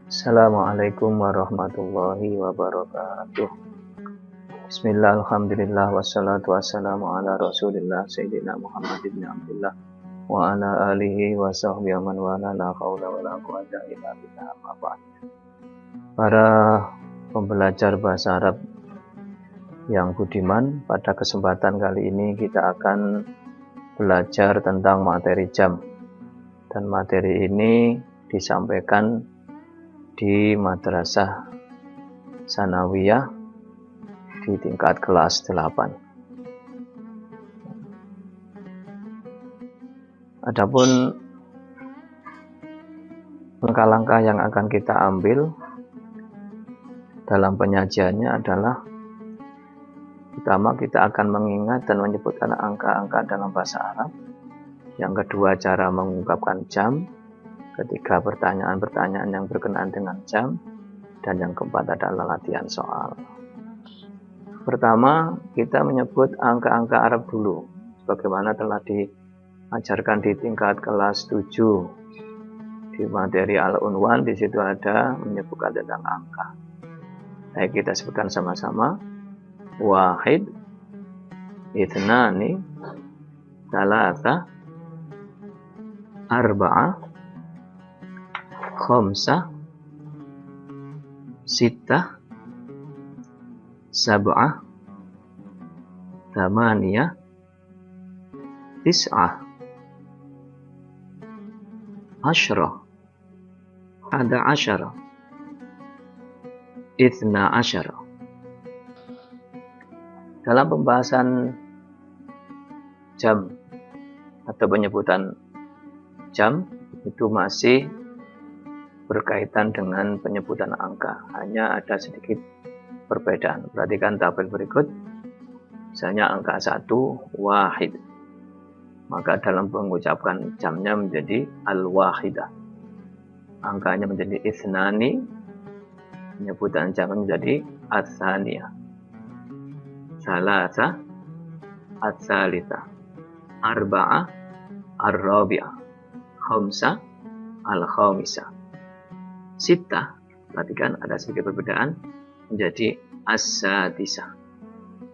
Assalamualaikum warahmatullahi wabarakatuh. Bismillah, alhamdulillah, wassalatu wassalamu ala rasulillah Sayyidina Muhammad ibn Abdullah wa ala alihi wa sahbihi man wala la hawla wa la quwata illa billah, amma ba'd. Para pembelajar bahasa Arab yang budiman, pada kesempatan kali ini kita akan belajar tentang materi jam. Dan materi ini disampaikan di Madrasah Sanawiyah di tingkat kelas 8. Adapun langkah-langkah yang akan kita ambil dalam penyajiannya adalah pertama, kita akan mengingat dan menyebutkan angka-angka dalam bahasa Arab. Yang kedua, cara mengungkapkan jam. Ketiga, pertanyaan-pertanyaan yang berkenaan dengan jam. Dan yang keempat adalah latihan soal. Pertama, kita menyebut angka-angka Arab dulu, sebagaimana telah diajarkan di tingkat kelas 7. Di materi Al-Unwan, di situ ada menyebutkan tentang angka. Baik, kita sebutkan sama-sama. Wahid, ithnani, thalatha, arba'ah, khamsah, sittah, sab'ah, thamaniyah, tis'ah, ashrah, hada asyara, ithna asyara. Dalam pembahasan jam atau penyebutan jam itu masih berkaitan dengan penyebutan angka, hanya ada sedikit perbedaan. Perhatikan tabel berikut. Misalnya angka 1 wahid, maka dalam mengucapkan jamnya menjadi al-wahidah. Angkanya menjadi ithnani, penyebutan jamnya menjadi ats-tsaniyah, salatsa, ats-tsalitsa, arba'ah, ar-rabi'ah, khamsah, al-khamisah, sittah, perhatikan ada sedikit perbedaan, menjadi as-sadisah,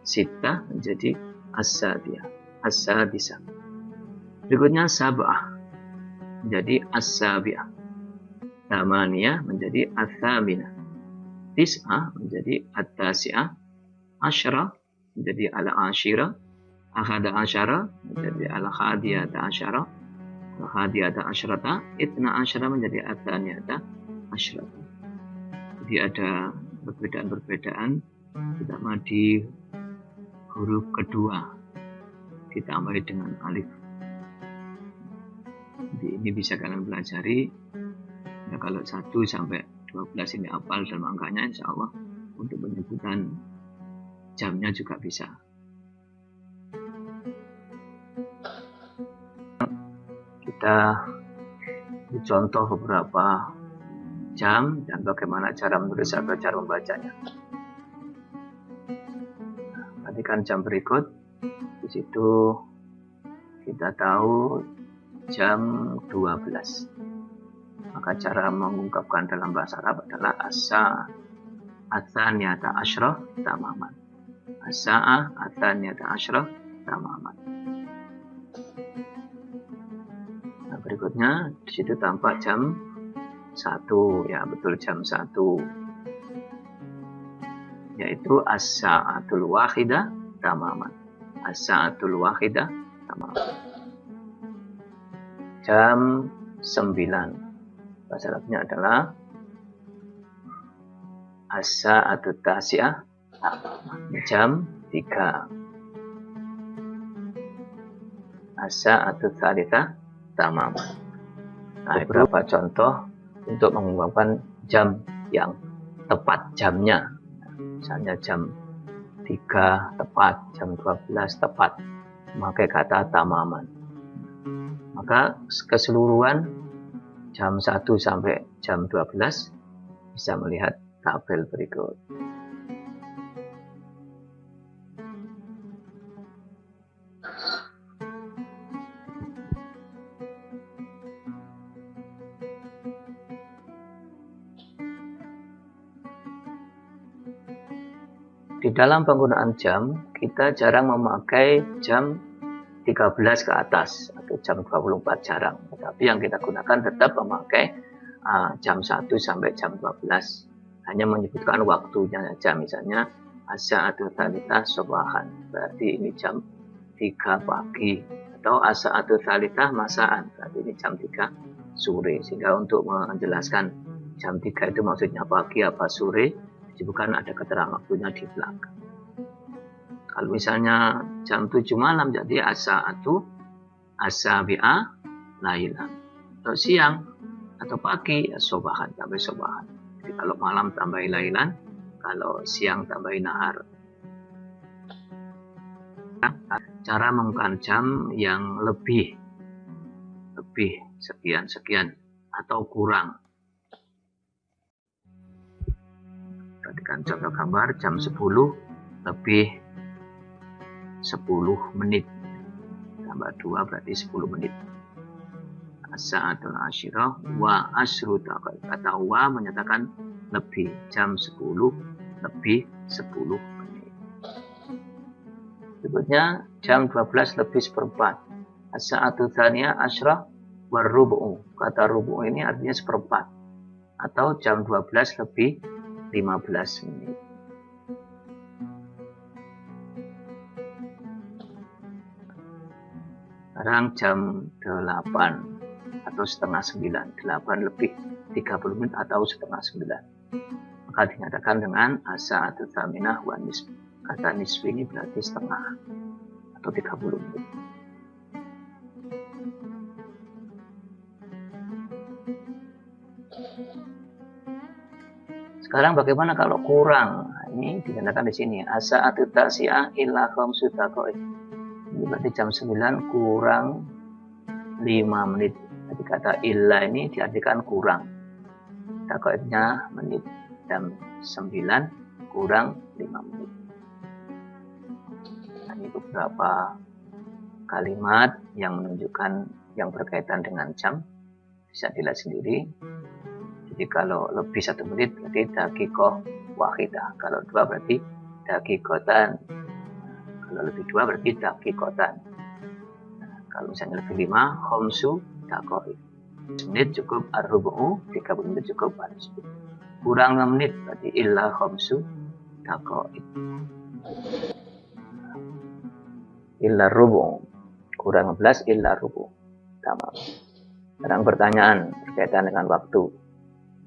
sittah menjadi as-sadiyah, as-sadisah. Berikutnya sab'ah menjadi as-sabi'ah, thamaniyah menjadi ats-tsaminah, tis'ah menjadi at-tasi'ah, asyrah menjadi al-ashirah, ahada asyara menjadi al-hadiyata asyara, al-hadiyata asyrata, itna asyara menjadi at-thaniyata asyrata. Jadi ada perbedaan-perbedaan, terutama di huruf kedua ditambahi dengan alif. Jadi ini bisa kalian pelajari. Ya, kalau 1 sampai 12 ini hafal dalam angkanya, insya Allah untuk penyebutan jamnya juga bisa. Kita contoh beberapa jam dan bagaimana cara menulis atau cara membacanya. Perhatikan jam berikut. Di situ kita tahu jam 12. Maka cara mengungkapkan dalam bahasa Arab adalah as-sa'ah ats-tsaniyata asyrah tamaman. As-sa'ah ats-tsaniyata asyrah tamaman. Nah, berikutnya di situ tampak jam 1, ya betul, jam 1, yaitu as-sa'atul wahidah tamaman. As-sa'atul wahidah tamaman. Jam 9, bahasa Arabnya adalah as-sa'atut tasi'ah, jam 3. As-sa'atut tsalitsah tamaman. Nah, beberapa contoh untuk mengungkapkan jam yang tepat jamnya. Misalnya jam 3 tepat, jam 12 tepat, memakai kata tamaman. Maka keseluruhan jam 1 sampai jam 12 bisa melihat tabel berikut. Di dalam penggunaan jam, kita jarang memakai jam 13 ke atas atau jam 24 jarang. Tetapi yang kita gunakan tetap memakai jam 1 sampai jam 12. Hanya menyebutkan waktunya saja, misalnya as-sa'atu tsalitsah shabahan, berarti ini jam 3 pagi, atau as-sa'atu tsalitsah masaan, berarti ini jam 3 sore. Sehingga untuk menjelaskan jam 3 itu maksudnya pagi apa sore, bukan ada keterangan waktunya di belakang. Kalau misalnya jam 7 malam, jadi as-sa'atu as-sabi'a lailan. Atau siang atau pagi, sobahan, tambah sobahan. Jadi kalau malam tambah lailan, kalau siang tambah nahar. Cara menggunakan jam yang lebih sekian atau kurang. Perhatikan contoh gambar, jam 10 lebih 10 menit. Tambah 2 berarti 10 menit. As-sa'atul asyirah wa asyru daqaiq. Kata wa menyatakan lebih. Jam 10 lebih 10 menit. Berikutnya, jam 12 lebih seperempat. As-sa'atul tsaniyah asyrah war rubu'u. Kata rubu'u ini artinya seperempat. Atau jam 12 lebih 15 menit. Sekarang jam 8 atau setengah 9. 8 lebih 30 menit atau setengah 9. Maka dinyatakan dengan as-sa'atu tsaminah wa nisf. Kata nisf ini berarti setengah atau 30 menit. Sekarang bagaimana kalau kurang? Ini dinyatakan di sini as-sa'atu tasi'ah illa khamsu daqaiq. Ini berarti jam 9 kurang 5 menit. Jadi kata illa ini diartikan kurang. Daqaiqnya menit. Jam 9 kurang 5 menit. Nah, ini beberapa kalimat yang menunjukkan yang berkaitan dengan jam. Bisa dilihat sendiri. Jadi kalau lebih 1 menit berarti daqiqah wahidah. Kalau 2 berarti daqiqatan. Kalau lebih 2 berarti daqiqatan. Nah, kalau misalnya lebih 5, khamsu daqaiq. 1 menit cukup ar-rubu'u, 30 menit cukup ar-nisfu. Kurang 5 menit berarti illa khamsu daqaiq. Illa rubu'u. Kurang 11 illa rubu'u. Tamam. Sekarang pertanyaan berkaitan dengan waktu.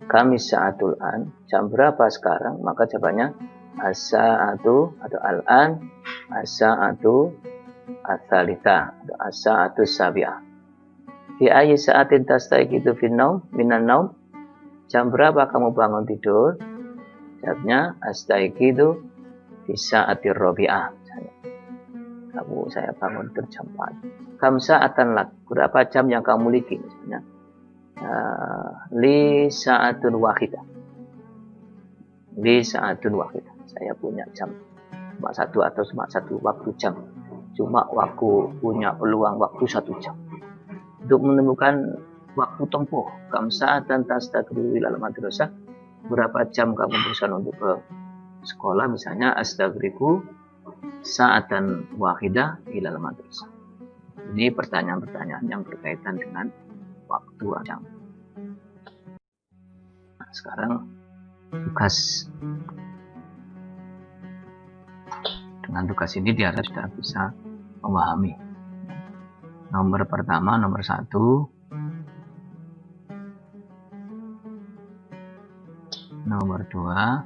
Kami sa'atul an, jam berapa sekarang? Maka jawabannya as-sa'atu atau al-an, as-sa'atu ats-tsalitsah atau as-sa'atu sabi'ah. Fi ayyi sa'atin tastayqidu fin naum minan naum? Jam berapa kamu bangun tidur? Jawabnya astayqidu fi sa'atir rabi'ah. Saya bangun tidur jam 4. Kam sa'atan lak? Berapa jam yang kamu miliki? Misalnya li sa'atun wahidah. Li sa'atun wahidah. Saya punya jam cuma 1 atau cuma 1 waktu jam. Cuma punya peluang waktu 1 jam. Untuk menemukan waktu tempuh, kam sa'atan tastagriqu ilal madrasah. Berapa jam kamu berusaha untuk ke sekolah? Misalnya astagriqu sa'atan wahidah ilal madrasah. Ini pertanyaan-pertanyaan yang berkaitan dengan waktu jam. Nah, sekarang tugas. Dengan tugas ini diharap sudah bisa memahami. Nomor pertama, nomor 1. Nomor 2.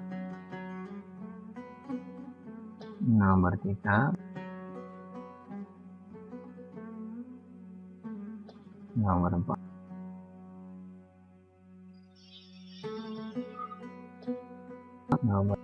Nomor 3. Nomor 4. Nomor